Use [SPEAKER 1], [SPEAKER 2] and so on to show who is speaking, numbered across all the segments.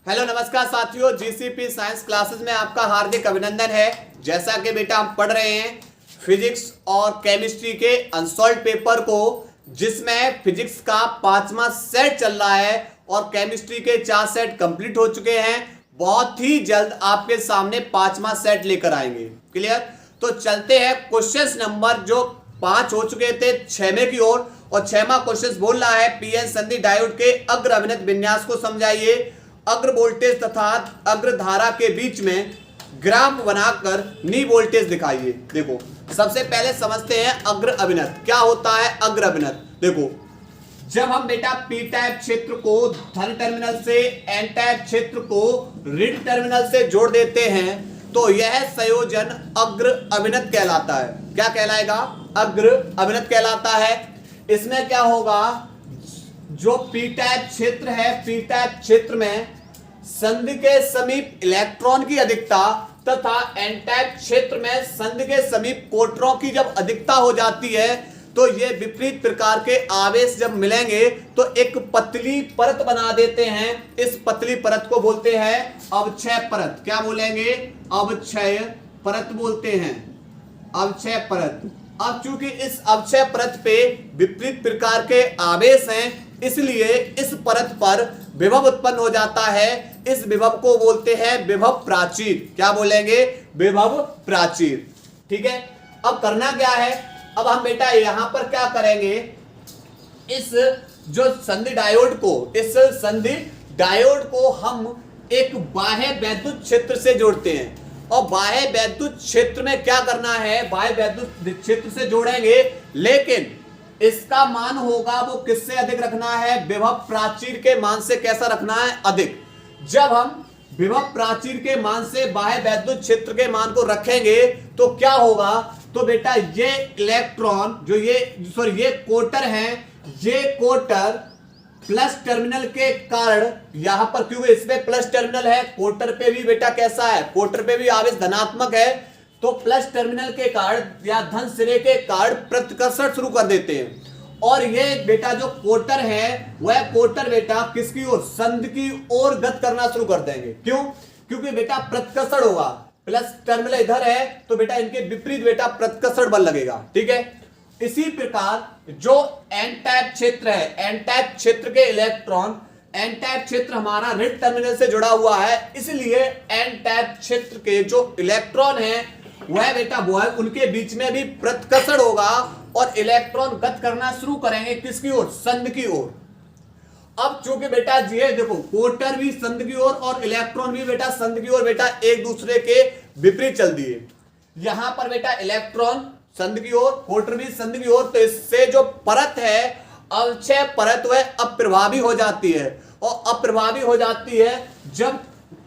[SPEAKER 1] Hello नमस्कार साथियों, GCP science classes में आपका हार्दिक अभिनंदन है। जैसा कि बेटा हम पढ़ रहे हैं फिजिक्स और केमिस्ट्री के अनसॉल्व पेपर को, जिसमें फिजिक्स का 5वां सेट चल रहा है और केमिस्ट्री के 4 सेट कंप्लीट हो चुके हैं। बहुत ही जल्द आपके सामने 5वां सेट लेकर आएंगे। क्लियर? तो चलते हैं क्वेश्चन नंबर जो 5 हो चुके थे 6वें की ओर। और 6वां क्वेश्चन बोल रहा है पीएन संधि डायोड के अग्र अभिनत विन्यास को समझाइए। अग्र वोल्टेज तथा अग्र धारा के बीच में ग्राफ बनाकर नी वोल्टेज दिखाइए। देखो, सबसे पहले समझते हैं अग्र अभिनत क्या होता है। अग्र अभिनत देखो, जब हम बेटा पी टाइप क्षेत्र को धन टर्मिनल से एन टाइप क्षेत्र को ऋण टर्मिनल से जोड़ देते हैं तो यह संयोजन अग्र अभिनत कहलाता है। क्या कहलाएगा? अग्र अभिनत कहलाता है। इसमें क्या होगा, जो पी टाइप क्षेत्र है, पी टाइप क्षेत्र में संधि के समीप इलेक्ट्रॉन की अधिकता तथा एन टाइप क्षेत्र में संधि के समीप प्रोटॉन की जब अधिकता हो जाती है तो ये विपरीत प्रकार के आवेश जब मिलेंगे तो एक पतली परत बना देते हैं। इस पतली परत को बोलते हैं अवक्षय परत। क्या बोलेंगे? अवक्षय परत बोलते हैं। अवक्षय परत। अब चूंकि इस अवक्षय परत पे विपरीत प्रकार के आवेश हैं, इसलिए इस परत पर विभव उत्पन्न हो जाता है। इस विभव को बोलते हैं विभव प्राचीर। क्या बोलेंगे? विभव प्राचीर। ठीक है। अब करना क्या है, अब हम बेटा यहां पर क्या करेंगे, इस जो संधि डायोड को, इस संधि डायोड को हम एक बाह्य वैद्युत क्षेत्र से जोड़ते हैं। और बाह्य वैद्युत क्षेत्र में क्या करना है, बाह्य वैद्युत क्षेत्र से जोड़ेंगे, लेकिन इसका मान होगा वो किससे अधिक रखना है? विभव प्राचीर के मान से। कैसा रखना है? अधिक। जब हम विभव प्राचीर के मान से बाह्य वैद्युत क्षेत्र के मान को रखेंगे तो क्या होगा, तो बेटा ये इलेक्ट्रॉन जो ये कोटर है, ये कोटर प्लस टर्मिनल के कारण, यहां पर क्योंकि इसमें प्लस टर्मिनल है, कोटर पे भी बेटा कैसा है, कोटर पे भी आवेश धनात्मक है, तो प्लस टर्मिनल के कारण या धन सिरे के कारण प्रतिकर्षण शुरू कर देते हैं। और ये बेटा जो कोटर है वह कोटर बेटा किसकी ओर? संधि की ओर गति करना शुरू कर देंगे। क्यों? क्योंकि बेटा प्रतिकर्षण होगा, प्लस टर्मिनल इधर है तो बेटा इनके विपरीत बेटा प्रतिकर्षण बल लगेगा। ठीक है। इसी प्रकार जो एन टाइप क्षेत्र है, एन टाइप क्षेत्र के इलेक्ट्रॉन, एन टाइप क्षेत्र हमारा ऋण टर्मिनल से जुड़ा हुआ है, इसलिए एन टाइप क्षेत्र के जो इलेक्ट्रॉन है वह बेटा वो है, उनके बीच में भी प्रतिकर्षण होगा और इलेक्ट्रॉन गति करना शुरू करेंगे किसकी ओर? संधि की ओर। अब चूंकि बेटा ये देखो, कोटर भी संधि की ओर और इलेक्ट्रॉन भी बेटा संधि की ओर बेटा एक दूसरे के विपरीत चल दिए। यहां पर बेटा इलेक्ट्रॉन संधि की ओर, कोटर भी संधि की ओर, तो इससे जो परत है अवक्षय परत वह अप्रभावी हो जाती है। और अप्रभावी हो जाती है जब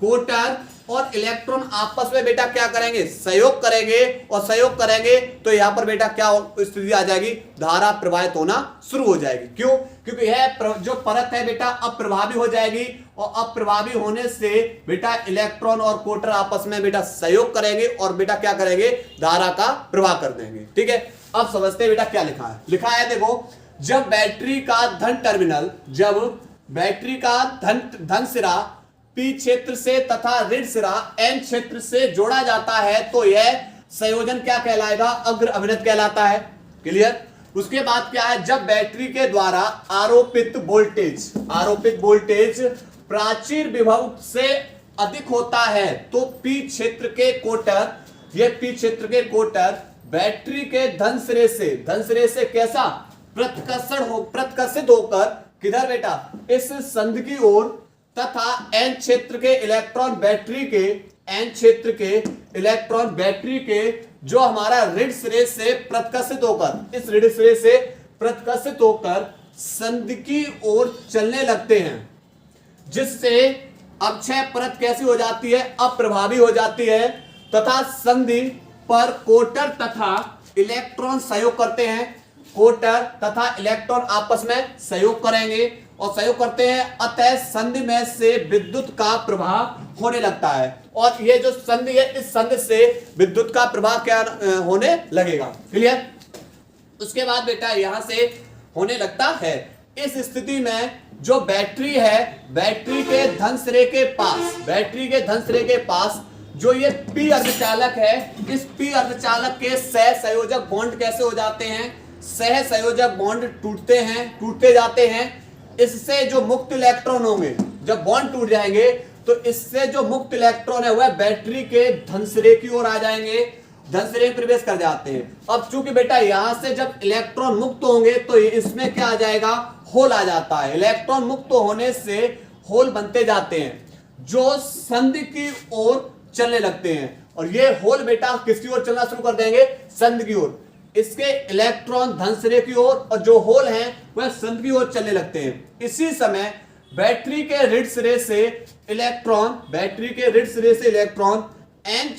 [SPEAKER 1] कोटर और इलेक्ट्रॉन आपस में बेटा क्या करेंगे? सहयोग करेंगे। और सहयोग करेंगे तो यहां पर बेटा क्या स्थिति आ जाएगी? धारा प्रवाहित होना शुरू हो जाएगी। क्यों? क्योंकि यह जो परत है बेटा अप्रभावी हो जाएगी और अप्रभावी होने से बेटा इलेक्ट्रॉन और कोटर आपस में बेटा सहयोग करेंगे और बेटा क्या करेंगे? धारा का प्रवाह कर देंगे। ठीक है। अब समझते हैं बेटा क्या लिखा है। लिखा है देखो, जब बैटरी का धन टर्मिनल, जब बैटरी का धन सिरा पी क्षेत्र से तथा ऋण सिरा एन क्षेत्र से जोड़ा जाता है तो यह संयोजन क्या कहलाएगा? अग्र अभिनत कहलाता है। क्लियर? उसके बाद क्या है, जब बैटरी के द्वारा आरोपित वोल्टेज प्राचीर विभव से अधिक होता है तो पी क्षेत्र के कोटर, ये पी क्षेत्र के कोटर बैटरी के धन सिरे से कैसा? प्रतिकर्षित होकर किधर बेटा? इस संधि की ओर तथा एन क्षेत्र के इलेक्ट्रॉन बैटरी के जो हमारा ऋण सिरे से प्रतिकर्षित होकर, इस ऋण सिरे से प्रतिकर्षित होकर संधि की ओर चलने लगते हैं, जिससे अवक्षय परत कैसी हो जाती है? अप्रभावी हो जाती है तथा संधि पर कोटर तथा इलेक्ट्रॉन सहयोग करते हैं। कोटर तथा इलेक्ट्रॉन आपस में सहयोग करेंगे और सहयोग करते हैं, अतः संधि में से विद्युत का प्रवाह होने लगता है। और ये जो संधि है, इस संधि से विद्युत का प्रवाह क्या होने लगेगा। क्लियर? उसके बाद बेटा यहां से होने लगता है इस स्थिति में जो बैटरी है, बैटरी के धन सिरे के पास, बैटरी के धन सिरे के पास जो ये पी अर्धचालक है, इस पी अर्धचालक के सह संयोजक बॉन्ड कैसे हो जाते हैं, सह संयोजक बॉन्ड टूटते हैं, टूटते जाते हैं। इससे जो मुक्त इलेक्ट्रॉन होंगे, जब बॉन्ड टूट जाएंगे तो इससे जो मुक्त इलेक्ट्रॉन है वह बैटरी के धन सिरे की ओर आ जाएंगे, धन सिरे में प्रवेश कर जाते हैं। अब चूंकि बेटा यहां से जब इलेक्ट्रॉन मुक्त होंगे तो इसमें क्या आ जाएगा, होल आ जाता है। इलेक्ट्रॉन मुक्त होने से होल बनते जाते हैं जो संधि की ओर चलने लगते हैं, और ये होल बेटा किसकी ओर चलना शुरू कर देंगे, संधि की ओर। इसके इलेक्ट्रॉन धन सिरे की ओर और जो होल हैं वह संधि की ओर चलने लगते हैं। इसी समय बैटरी के ऋण सिरे से इलेक्ट्रॉन, बैटरी के ऋण सिरे से इलेक्ट्रॉन एन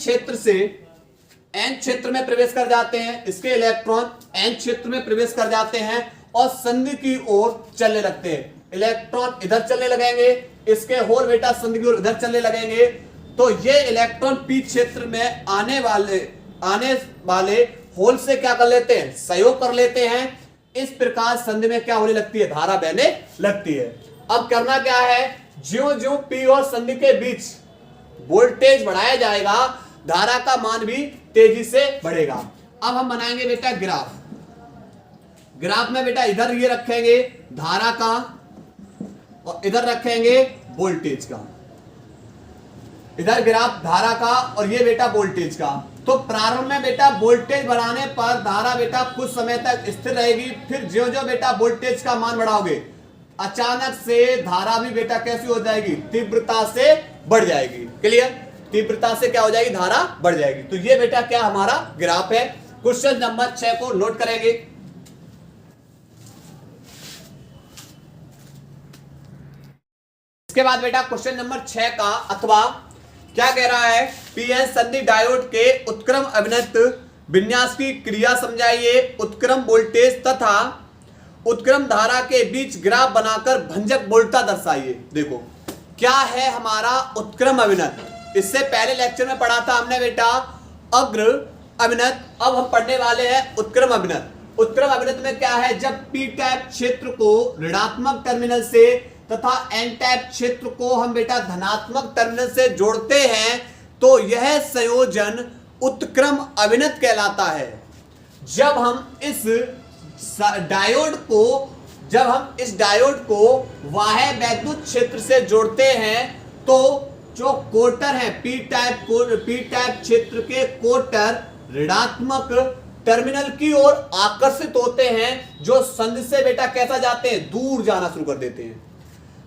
[SPEAKER 1] क्षेत्र में प्रवेश कर जाते हैं। इसके इलेक्ट्रॉन एन क्षेत्र में प्रवेश कर जाते हैं और संधि की ओर चलने लगते हैं। इलेक्ट्रॉन इधर चलने लगेंगे, इसके होल बेटा संधि की ओर इधर चलने लगेंगे। तो ये इलेक्ट्रॉन पी क्षेत्र में आने वाले होल से क्या कर लेते हैं, सहयोग कर लेते हैं। इस प्रकार संधि में क्या होने लगती है, धारा बहने लगती है। अब करना क्या है, ज्यों-ज्यों पी और संधि के बीच वोल्टेज बढ़ाया जाएगा, धारा का मान भी तेजी से बढ़ेगा। अब हम बनाएंगे बेटा ग्राफ। ग्राफ में बेटा इधर ये रखेंगे धारा का और इधर रखेंगे वोल्टेज का। इधर ग्राफ धारा का और ये बेटा वोल्टेज का। तो प्रारंभ में बेटा वोल्टेज बढ़ाने पर धारा बेटा कुछ समय तक स्थिर रहेगी, फिर ज्यों-ज्यों बेटा वोल्टेज का मान बढ़ाओगे अचानक से धारा भी बेटा कैसी हो जाएगी, तीव्रता से बढ़ जाएगी। क्लियर, तीव्रता से क्या हो जाएगी, धारा बढ़ जाएगी। तो ये बेटा क्या हमारा ग्राफ है। क्वेश्चन नंबर 6 को नोट करेंगे। इसके बाद बेटा क्वेश्चन नंबर 6 का अथवा क्या कह रहा है, पीएन संधि डायोड के उत्क्रम अभिन्नत विन्यास की क्रिया समझाइए, उत्क्रम वोल्टेज तथा उत्क्रम धारा के बीच ग्राफ बनाकर भंजक वोल्टता दर्शाइए। देखो क्या है हमारा उत्क्रम अभिन्नत। इससे पहले लेक्चर में पढ़ा था हमने बेटा अग्र अभिन्नत, अब हम पढ़ने वाले हैं उत्क्रम अभिन्नत। उत्क्रम अभिन्नत में क्या है, जब पी टाइप क्षेत्र को ऋणात्मक टर्मिनल से तथा एन टाइप क्षेत्र को हम बेटा धनात्मक टर्मिनल से जोड़ते हैं तो यह संयोजन उत्क्रम अभिन्नत कहलाता है। जब हम इस डायोड को बाह्य वैद्युत क्षेत्र से जोड़ते हैं तो जो कोटर है पी टाइप क्षेत्र के कोटर ऋणात्मक टर्मिनल की ओर आकर्षित होते हैं, जो संधि से बेटा कैसा जाते हैं, दूर जाना शुरू कर देते हैं।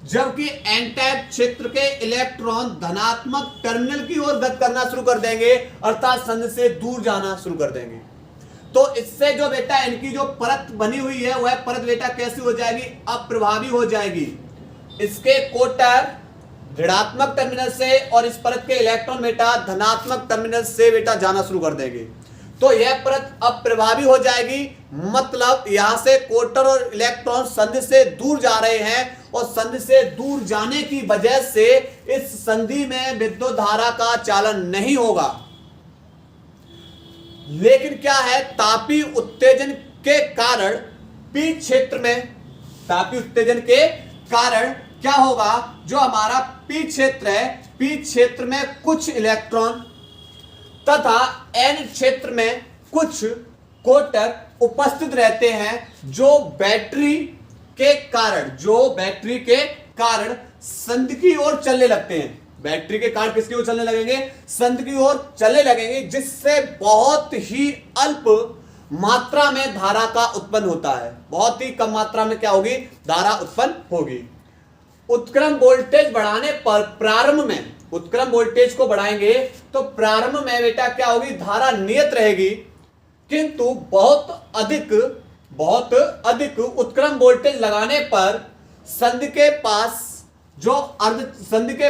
[SPEAKER 1] जबकि एन टाइप क्षेत्र के इलेक्ट्रॉन धनात्मक टर्मिनल की ओर गति करना शुरू कर देंगे, अर्थात संधि से दूर जाना शुरू कर देंगे। तो इससे जो बेटा इनकी जो परत बनी हुई है वह परत बेटा कैसी हो जाएगी, अप्रभावी हो जाएगी। इसके कोटर ऋणात्मक टर्मिनल से और इस परत के इलेक्ट्रॉन बेटा धनात्मक टर्मिनल से बेटा जाना शुरू कर देंगे। तो यह परत अप्रभावी हो जाएगी, मतलब यहां से कोटर और इलेक्ट्रॉन संधि से दूर जा रहे हैं और संधि से दूर जाने की वजह से इस संधि में विद्युत धारा का चालन नहीं होगा। लेकिन क्या है, तापीय उत्तेजन के कारण पी क्षेत्र में, तापीय उत्तेजन के कारण क्या होगा, जो हमारा पी क्षेत्र है, पी क्षेत्र में कुछ इलेक्ट्रॉन तथा एन क्षेत्र में कुछ कोटर उपस्थित रहते हैं, जो बैटरी के कारण संधि की ओर चलने लगते हैं। बैटरी के कारण किसकी ओर चलने लगेंगे, संधि की ओर चलने लगेंगे, जिससे बहुत ही अल्प मात्रा में धारा का उत्पन्न होता है। बहुत ही कम मात्रा में क्या होगी, धारा उत्पन्न होगी। उत्क्रम वोल्टेज बढ़ाने पर प्रारंभ में, उत्क्रम वोल्टेज को बढ़ाएंगे तो प्रारंभ में बेटा क्या होगी, धारा नियत रहेगी, किंतु बहुत अधिक उत्क्रम वोल्टेज लगाने पर संधि के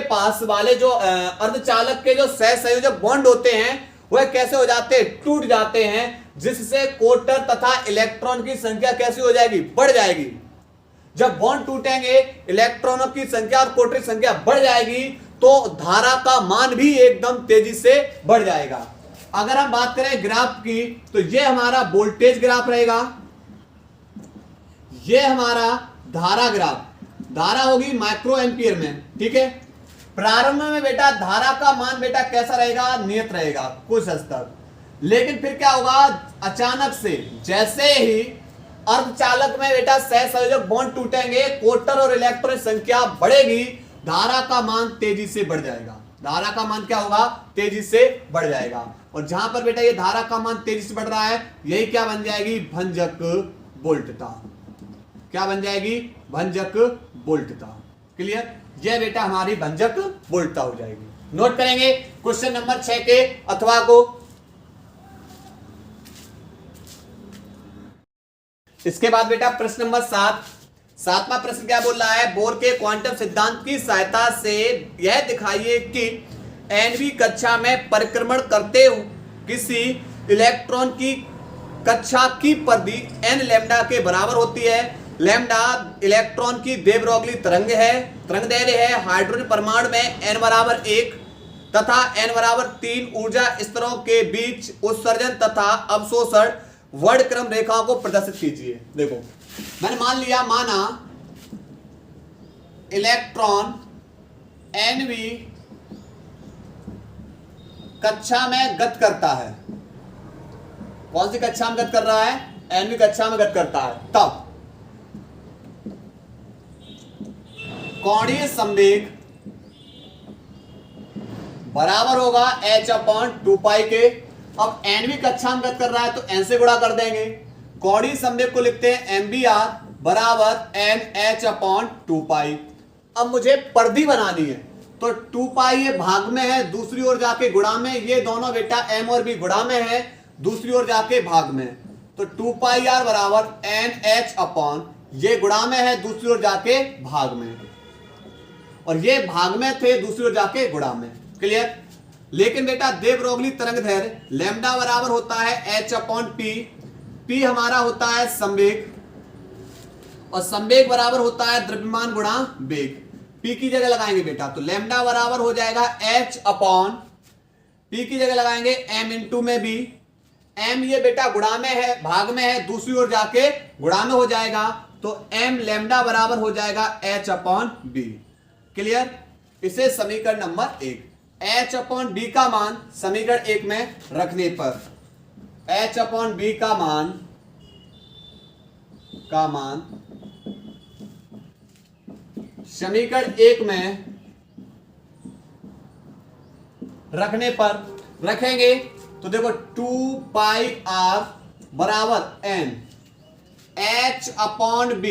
[SPEAKER 1] पास वाले जो अर्धचालक के जो सहसंयोजक बॉन्ड होते हैं वह कैसे हो जाते हैं, टूट जाते हैं, जिससे कोटर तथा इलेक्ट्रॉन की संख्या कैसी हो जाएगी, बढ़ जाएगी। जब बॉन्ड टूटेंगे, इलेक्ट्रॉनों की संख्या और कोटर की संख्या बढ़ जाएगी तो धारा का मान भी एकदम तेजी से बढ़ जाएगा। अगर हम बात करें ग्राफ की तो यह हमारा वोल्टेज ग्राफ रहेगा, यह हमारा धारा ग्राफ, धारा होगी माइक्रो एम्पियर में, ठीक है। प्रारंभ में बेटा धारा का मान बेटा कैसा रहेगा, नियत रहेगा कुछ हद तक, लेकिन फिर क्या होगा, अचानक से जैसे ही अर्धचालक में बेटा सहसंयोजक बॉन्ड टूटेंगे, कोटर और इलेक्ट्रॉन संख्या बढ़ेगी, धारा का मान तेजी से बढ़ जाएगा। धारा का मान क्या होगा, तेजी से बढ़ जाएगा। और जहां पर बेटा ये धारा का मान तेजी से बढ़ रहा है, यही क्या बन जाएगी, भंजक वोल्टता। क्या बन जाएगी, भंजक वोल्टता। क्लियर, ये बेटा हमारी भंजक वोल्टता हो जाएगी। नोट करेंगे क्वेश्चन नंबर 6 के अथवा को। इसके बाद बेटा प्रश्न नंबर 7, सातवां प्रश्न क्या बोल रहा है, बोर के क्वांटम सिद्धांत की सहायता से यह दिखाइए कि nवीं कक्षा में परिक्रमण करते हुए किसी इलेक्ट्रॉन की कक्षा की परिधि n लैम्डा के बराबर होती है। लैम्डा इलेक्ट्रॉन की दे ब्रोगली तरंग है, तरंग दैर्घ्य है। हाइड्रोजन परमाणु में n बराबर 1 तथा n बराबर 3 ऊर्जा स्तरों के बीच उत्सर्जन तथा अवशोषण वर्णक्रम रेखाओं को प्रदर्शित कीजिए। देखो मैंने मान लिया, माना इलेक्ट्रॉन nवीं कक्षा में गति करता है। कौन सी कक्षा में गति कर रहा है, nवीं कक्षा में गति करता है। तब कोणीय संवेग बराबर होगा h/2π के। अब nवीं कक्षा में गति कर रहा है तो n से गुणा कर देंगे। कोणीय संवेग को लिखते हैं mvr बराबर nh/2π। अब मुझे परिधि बनानी है तो 2π ये भाग में है, दूसरी ओर जाके गुणा में, ये दोनों बेटा m और b गुणा में है, दूसरी ओर जाके भाग में। तो 2πr बराबर nh/ ये गुणा में है, दूसरी ओर जाके भाग में, और ये भाग में थे, दूसरी ओर जाके गुणा में। क्लियर। लेकिन बेटा दे ब्रोगली तरंग दैर्घ्य लैम्डा बराबर होता है h/p, p हमारा होता है संवेग, और संवेग बराबर होता है द्रव्यमान गुणा वेग। p की जगह लगाएंगे बेटा तो लैम्डा बराबर हो जाएगा h/p की जगह लगाएंगे m इंटू में b। m ये बेटा गुणा में है, भाग में है, दूसरी ओर जाके गुणा में हो जाएगा, तो m लैम्डा बराबर हो जाएगा h/b। क्लियर। इसे समीकरण नंबर 1 h/b का मान समीकरण 1 में रखने पर h/b का मान समीकरण 1 में रखने पर रखेंगे तो देखो 2πr बराबर n h/b,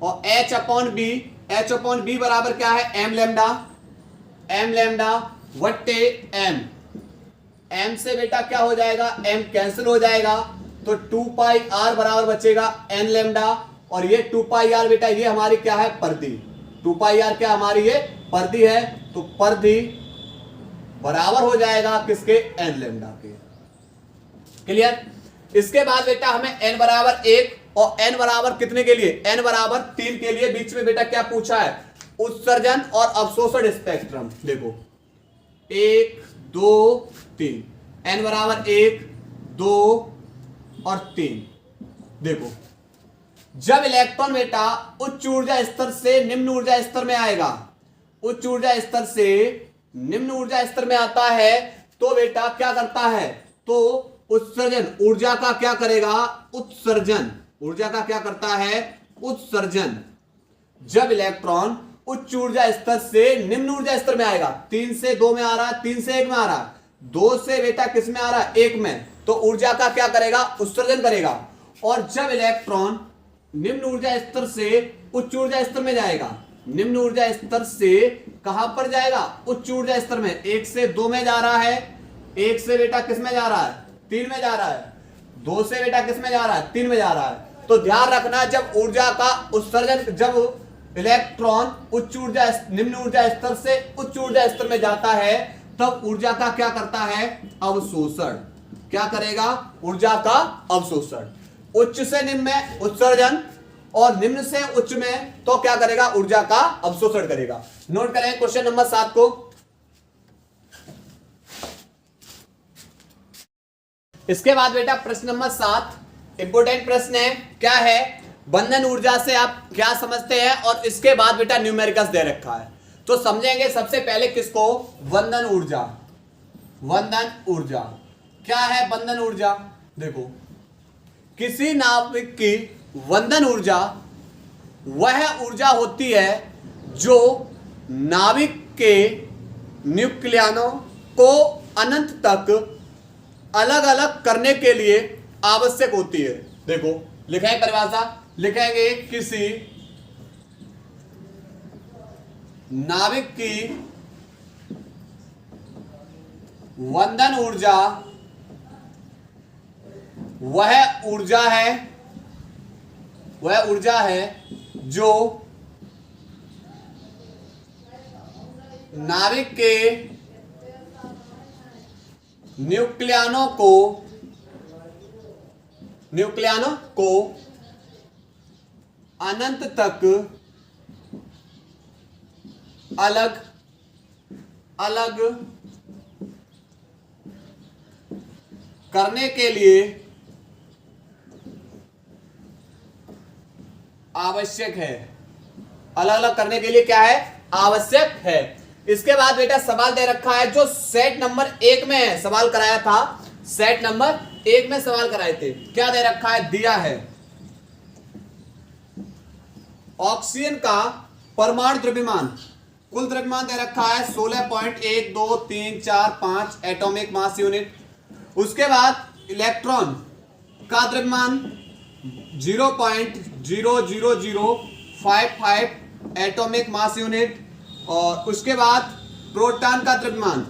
[SPEAKER 1] और h/b बराबर क्या है, m लैम्डा वट्टे m से बेटा क्या हो जाएगा, m कैंसिल हो जाएगा, तो 2πr बराबर बचेगा n लैम्डा, और ये 2πr बेटा ये हमारी क्या है, परिधि। 2πr क्या हमारी ये परिधि है, तो परिधि बराबर हो जाएगा किसके, n लैम्डा के। क्लियर। इसके बाद बेटा हमें n बराबर 1 और n बराबर कितने के लिए, n बराबर 3 के लिए बीच में बेटा क्या पूछा है, उत्सर्जन और अवशोषण स्पेक्ट्रम। देखो 1 2 3, n बराबर 1 2 और 3। देखो जब इलेक्ट्रॉन बेटा उच्च ऊर्जा स्तर से निम्न ऊर्जा स्तर में आएगा, उच्च ऊर्जा स्तर से निम्न ऊर्जा स्तर में आता है, तो बेटा क्या करता है, तो उत्सर्जन, ऊर्जा का क्या करेगा, उत्सर्जन, ऊर्जा का क्या करता है, उत्सर्जन। जब इलेक्ट्रॉन उच्च ऊर्जा स्तर से निम्न ऊर्जा स्तर में आएगा, 3 से 2 में आ रहा है, 3 से 1 में आ रहा है, 2 से बेटा किस में आ रहा है, 1 में, तो ऊर्जा का क्या करेगा, उत्सर्जन करेगा। और जब इलेक्ट्रॉन निम्न ऊर्जा स्तर से उच्च ऊर्जा स्तर में जाएगा, निम्न ऊर्जा स्तर से कहां पर जाएगा, उच्च ऊर्जा स्तर में, 1 से 2 में जा रहा है, 1 से बेटा किस में जा रहा है, 3 में जा रहा है, 2 से बेटा किस में जा रहा है, 3 में जा रहा है। तो ध्यान रखना, जब ऊर्जा का उत्सर्जन, जब इलेक्ट्रॉन उच्च ऊर्जा निम्न ऊर्जा स्तर से उच्च ऊर्जा स्तर में जाता है, तब ऊर्जा का क्या करता है, अवशोषण। क्या करेगा, ऊर्जा का अवशोषण। उच्च से निम्न में उत्सर्जन और निम्न से उच्च में तो क्या करेगा, ऊर्जा का अवशोषण करेगा। नोट करें क्वेश्चन नंबर 7 को। इसके बाद बेटा प्रश्न नंबर 7 इंपोर्टेंट प्रश्न है, क्या है, बंधन ऊर्जा से आप क्या समझते हैं, और इसके बाद बेटा न्यूमेरिकल्स दे रखा है। तो समझेंगे सबसे पहले किसको, बंधन ऊर्जा। बंधन ऊर्जा क्या है? बंधन ऊर्जा देखो, किसी नाविक की बंधन ऊर्जा वह ऊर्जा होती है जो नाविक के न्यूक्लियनों को अनंत तक अलग अलग करने के लिए आवश्यक होती है। देखो लिखेंगे परिभाषा, लिखेंगे किसी नाविक की बंधन ऊर्जा वह ऊर्जा है जो नाविक के न्यूक्लियनों को अनंत तक अलग अलग करने के लिए आवश्यक है। अलग अलग करने के लिए क्या है? आवश्यक है। इसके बाद बेटा सवाल दे रखा है जो सेट नंबर 1 में सवाल कराया था, सेट नंबर 1 में सवाल कराए थे। क्या दे रखा है? दिया है ऑक्सीजन का परमाणु द्रव्यमान, कुल द्रव्यमान दे रखा है 16.1234 एटॉमिक मास यूनिट। उसके बाद इलेक्ट्रॉन का द्रव्यमान 0.00055 एटॉमिक मास यूनिट। और उसके बाद प्रोटॉन का द्रव्यमान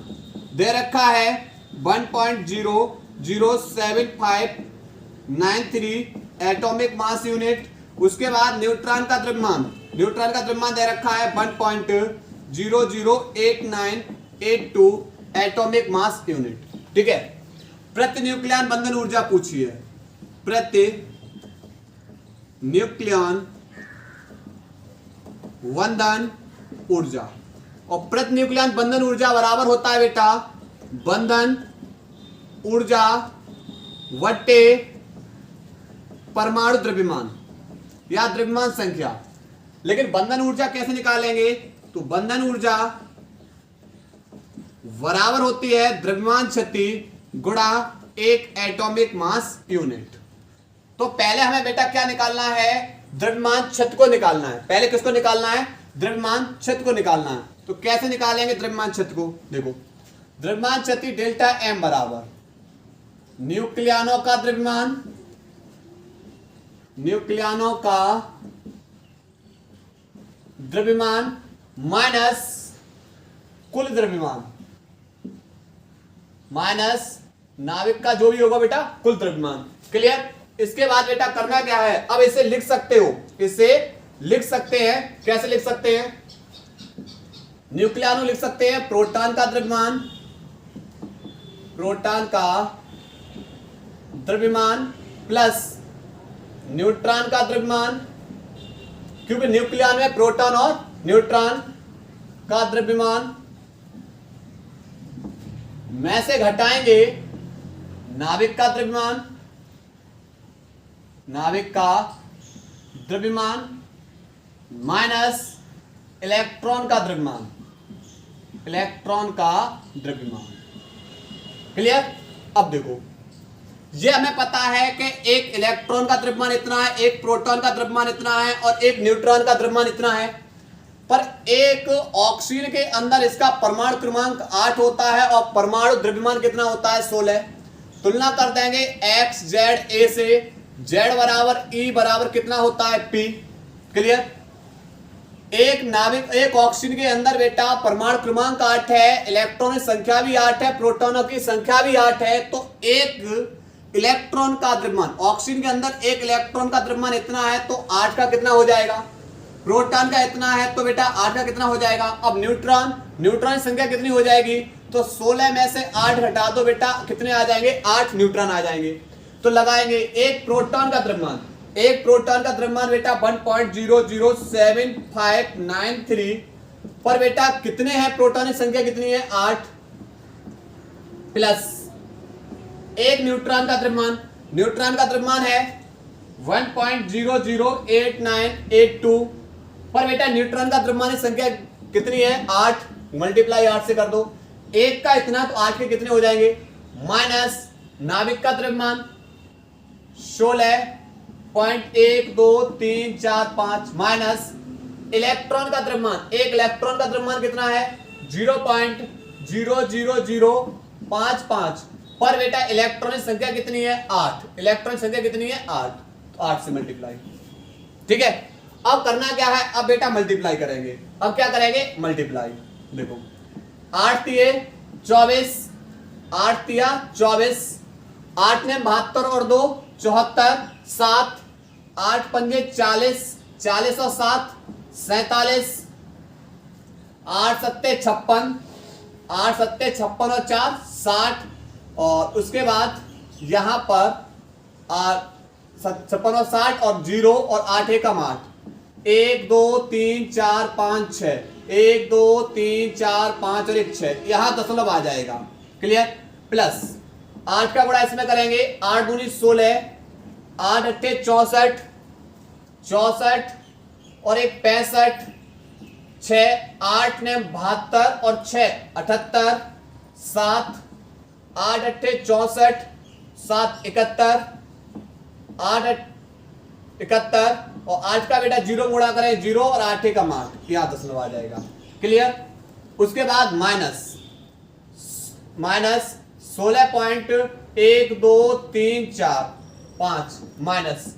[SPEAKER 1] दे रखा है 1.00759 एटॉमिक मास यूनिट। उसके बाद न्यूट्रॉन का द्रव्यमान दे रखा है 1.008982 एटॉमिक मास यूनिट। ठीक है, प्रति न्यूक्लियन बंधन ऊर्जा पूछी है, प्रति न्यूक्लियन बंधन ऊर्जा। और प्रति न्यूक्लियन बंधन ऊर्जा बराबर होता है बेटा बंधन ऊर्जा वट्टे परमाणु द्रव्यमान या द्रव्यमान संख्या। लेकिन बंधन ऊर्जा कैसे निकालेंगे? तो बंधन ऊर्जा बराबर होती है द्रव्यमान क्षति गुणा एक एटॉमिक मास यूनिट। तो पहले हमें बेटा क्या निकालना है? द्रव्यमान क्षति को निकालना है। पहले किसको निकालना है? द्रव्यमान क्षति को निकालना है। तो कैसे निकालेंगे द्रव्यमान क्षति को? देखो द्रव्यमान क्षति डेल्टा एम बराबर न्यूक्लियनों का द्रव्यमान माइनस कुल द्रव्यमान माइनस नाविक का जो भी होगा बेटा कुल द्रव्यमान। क्लियर? इसके बाद बेटा करना क्या है? अब इसे लिख सकते हो, कैसे लिख सकते हैं? न्यूक्लियनों लिख सकते हैं प्रोटॉन का द्रव्यमान प्लस न्यूट्रॉन का द्रव्यमान, क्योंकि न्यूक्लियन में प्रोटॉन और न्यूट्रॉन का द्रव्यमान में से घटाएंगे नाविक का द्रव्यमान माइनस इलेक्ट्रॉन का द्रव्यमान। क्लियर? अब देखो ये हमें पता है कि एक इलेक्ट्रॉन का द्रव्यमान इतना है, एक प्रोटॉन का द्रव्यमान इतना है और एक न्यूट्रॉन का द्रव्यमान इतना है। पर एक ऑक्सीजन के अंदर इसका परमाणु क्रमांक 8 होता है और परमाणु द्रव्यमान कितना होता है? 16। तुलना कर देंगे एक्स जेड ए से, जेड बराबर ई बराबर कितना होता है? पी। क्लियर? एक ऑक्सीजन के अंदर बेटा परमाणु क्रमांक 8 है, इलेक्ट्रॉन की संख्या भी 8 है, प्रोटॉनों की संख्या भी 8 है। तो एक इलेक्ट्रॉन का द्रव्यमान, ऑक्सीजन के अंदर एक इलेक्ट्रॉन का द्रव्यमान इतना है तो 8 का कितना हो जाएगा? प्रोटॉन का इतना है तो बेटा 8 का कितना हो जाएगा? अब न्यूट्रॉन की संख्या कितनी हो जाएगी? तो 16 में से 8 घटा दो बेटा, कितने आ जाएंगे? 8 न्यूट्रॉन आ जाएंगे। तो लगाएंगे एक प्रोटॉन का द्रव्यमान बेटा 1.00759 पर बेटा कितने हैं? प्रोटॉन की संख्या कितनी है? 8 प्लस एक न्यूट्रॉन का द्रव्यमान है 1.008982 पर बेटा न्यूट्रॉन का द्रव्यमान संख्या कितनी है 8, मल्टीप्लाई 8 से कर दो। एक का इतना तो 8 के कितने हो जाएंगे, माइनस नाभिक का द्रव्यमान 16.12345 माइनस इलेक्ट्रॉन का द्रव्यमान, एक इलेक्ट्रॉन का द्रव्यमान कितना है 0.00055 पर बेटा इलेक्ट्रॉन की संख्या कितनी है 8, इलेक्ट्रॉन की संख्या कितनी है 8, तो 8 से मल्टीप्लाई। ठीक है, अब करना क्या है, अब बेटा मल्टीप्लाई करेंगे। अब क्या करेंगे, मल्टीप्लाई। देखो 8 तिये 24, 8 तिया 24, 8 ने 72 और 2 74, 7, 8 पंजे 40, 40 और 7 47, 8 सत्ते 56, 8 सत्ते 56 और 4 60, और उसके बाद यहां पर 56 और 60 और 0 और 8 एकम 8, 1 2 3 4 5 6, 1 2 3 4 5 और 1 6, यहां दशमलव आ जाएगा। क्लियर, प्लस 8 का गुणा इसमें करेंगे, 8 दूनी 16, 8 अट्ठे 64, 64 और 1 65, 6 8 ने 72 और 6 78, 7 8 अट्ठे 64, 7 71, 8 71 और 8 का बेटा 0 गुणा करें 0 और 8 एकम 8, यहां दशमलव आ जाएगा। क्लियर, उसके बाद माइनस 16.12345 माइनस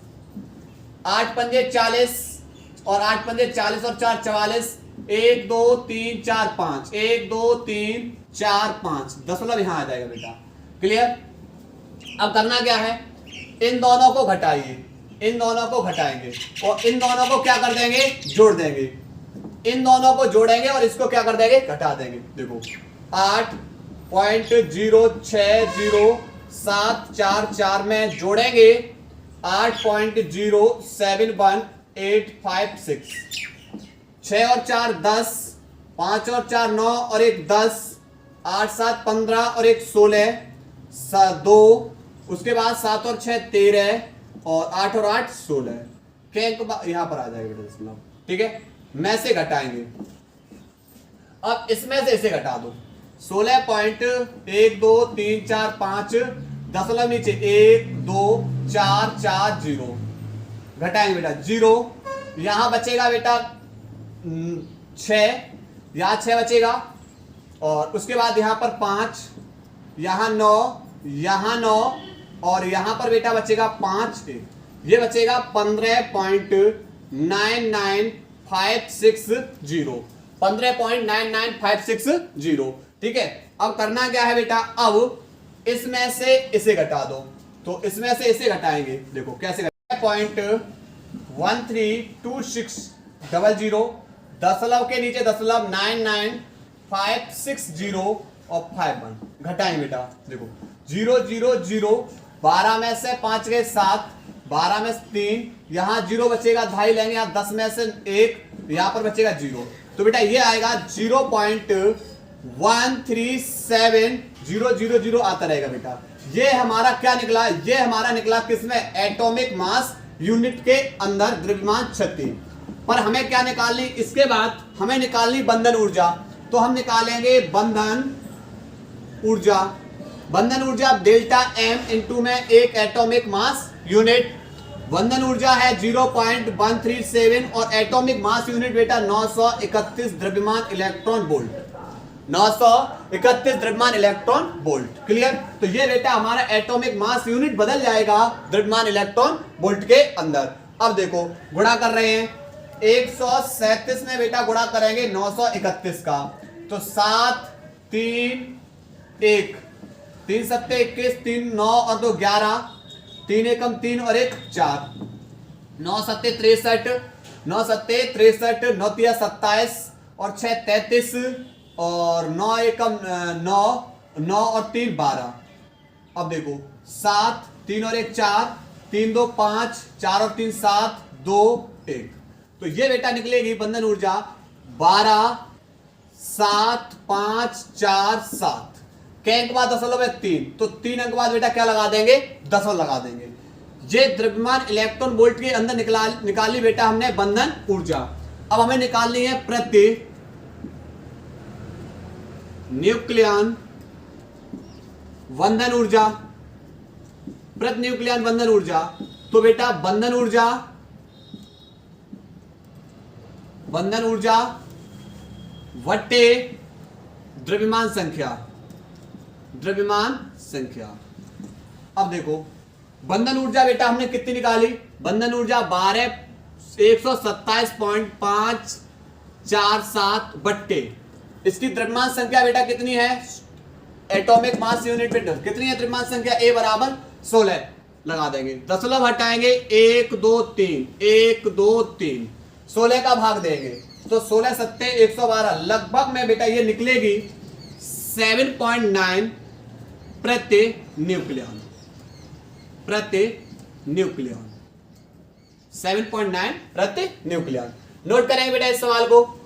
[SPEAKER 1] 8 पंजे 40 और 8 पंजे 40 और 4 44, 1 2 3 4 5, 1 2 3 4 5, दशमलव यहां आ जाएगा बेटा। क्लियर, अब करना क्या है, इन दोनों को घटाइए, इन दोनों को घटाएंगे और इन दोनों को क्या कर देंगे, जोड़ देंगे। इन दोनों को जोड़ेंगे और इसको क्या कर देंगे, घटा देंगे। देखो 8.06074 में जोड़ेंगे 8.071856, 6 और 4 10, 5 और 4 9 और 1 10, 8 7 15 और 1 16, 2, उसके बाद 7 और 6 13 और 8 और 8 16, यहां पर आ जाएगा बेटा दशमलव। ठीक है, में से घटाएंगे, अब इसमें से इसे घटा दो, 16.12345 दशमलव नीचे 1 2 4 4 0 घटाएंगे बेटा 0, यहां बचेगा बेटा 6, यहां 6 बचेगा और उसके बाद यहां पर 5, यहां 9, यहां 9 और यहां पर बेटा बचेगा 5, ये बचेगा 15.99560, 15.99560। ठीक है, अब करना क्या है बेटा, अब इसमें से इसे घटा दो, तो इसमें से इसे घटाएंगे। देखो कैसे, 0.132600 दशमलव के नीचे दशमलव 99560 और 51 घटाएंगे बेटा। देखो 0 0 0, 12 में से 5 गए 7, 12 में से 3, यहां 0 बचेगा, 2.5 लेंगे, यहां 10 में से 1, यहां पर बचेगा 0, तो बेटा ये आएगा 0.137000 आता रहेगा बेटा। ये हमारा क्या निकला, ये हमारा निकला किसमें, एटॉमिक मास यूनिट के अंदर द्रव्यमान शक्ति। पर हमें क्या निकालनी, इसके बाद हमें निकालनी बंधन ऊर्जा, तो हम निकालेंगे बंधन ऊर्जा। बंधन ऊर्जा डेल्टा एम इंटू में एक एटॉमिक मास यूनिट, बंधन ऊर्जा है 0.137 और एटॉमिक मास यूनिट बेटा 931 द्रव्यमान इलेक्ट्रॉन वोल्ट, 931 द्रव्यमान इलेक्ट्रॉन वोल्ट। क्लियर, तो ये बेटा हमारा एटॉमिक मास यूनिट बदल जाएगा द्रव्यमान इलेक्ट्रॉन वोल्ट के अंदर। अब देखो गुणा कर रहे हैं, 137 में बेटा गुणा करेंगे 931 का, तो 7 3 1, 3 सत्ते 21, 3 9 और 2 11, 3 एकम 3 और 1 4, 9 सत्ते 63, 9 सत्ते 63, 9 तिया 27 और 6 33 और 9 एकम 9, 9 और 3 12। अब देखो 7 3 और 1 4, 3 2 5, 4 और 3 7, 2 1, तो ये बेटा निकलेगी बंधन ऊर्जा 12 7 5 4 7 के अंक बाद दशमलव में 3, तो 3 अंक बाद बेटा क्या लगा देंगे, दशमलव लगा देंगे। ये द्रव्यमान इलेक्ट्रॉन वोल्ट के अंदर निकाली बेटा हमने बंधन ऊर्जा। अब हमें निकालनी है प्रति न्यूक्लियन बंधन ऊर्जा, प्रति न्यूक्लियन बंधन ऊर्जा। तो बेटा बंधन ऊर्जा वट्टे द्रव्यमान संख्या। अब देखो बंधन ऊर्जा बेटा हमने कितनी निकाली, बंधन ऊर्जा 127.547 बट्टे इसकी द्रव्यमान संख्या बेटा कितनी है, एटॉमिक मास यूनिट में कितनी है द्रव्यमान संख्या, A बराबर 16 लगा देंगे, दशमलव हटाएंगे 1 2 3 1 2 3 16 का भाग देंगे तो 16 सत्ते 112, लगभग में बेटा ये निकलेगी 7.9 प्रति न्यूक्लियन 7.9 प्रति न्यूक्लियन। नोट करेंगे बेटा इस सवाल को।